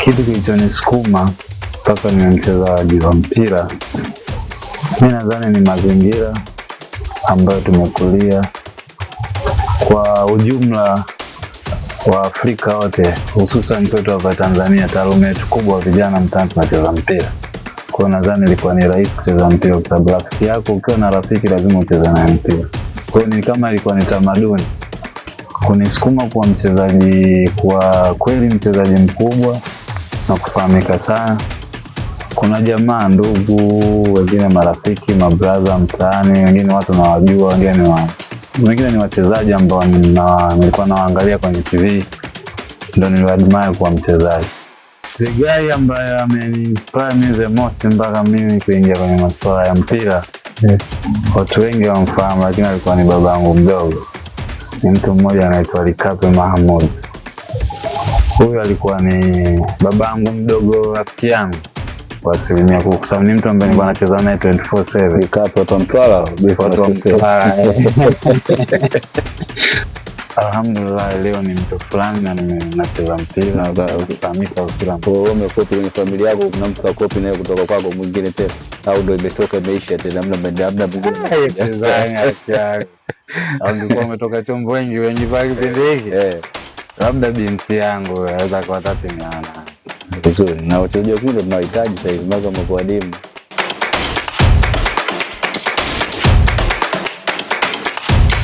Kitu kilichonisukuma mpaka ni mchezaji wa mpira, mimi nadhani ni mazingira ambayo tumekulia kwa ujumla wa Afrika wote, hususan mtoto hapa Tanzania. Taaluma yetu kubwa vijana mtaani tunacheza mpira. Kwa nadhani ilikuwa ni rahisi kucheza mpira kwa sababu rafiki yako, ukiwa na rafiki lazima ucheze naye mpira. Kwa hiyo ni kama ilikuwa ni tamaduni kunisukuma kuwa mchezaji, kwa kweli mchezaji mkubwa na kufahamika sana. Kuna jamaa, ndugu, wengine marafiki, mabrother mtaani, wengine watu nawajua, wengine ni wachezaji ambao nilikuwa nawaangalia kwenye TV, ndio niliadmire kuwa mchezaji. The guy ambaye ameinspire me the most mpaka mimi kuingia kwenye masuala ya mpira, watu wengi wamfahamu, lakini alikuwa ni babangu mdogo. Ni mtu mmoja anaitwa Likape Mahmoud. Huyu alikuwa ni babangu mdogo, rafiki yangu kwa asilimia kubwa, kwa sababu ni mtu ambaye nilikuwa nacheza naye 24/7. Likape watu Mtwara, Alhamdulillah, leo ni mtu fulani na nacheza mpira ukifahamika kila mtu. Wewe umekopi kwenye familia yako, kuna mtu kakopi naye kutoka kwako mwingine tena, au ndio imetoka imeisha tena labda mwingine au umetoka chombo wengi pale kipindi hiki, labda binti yangu aweza kuwa tatiana vizuri na wachezaji wengine tunahitaji sasa hivi mpaka mkoa dimu.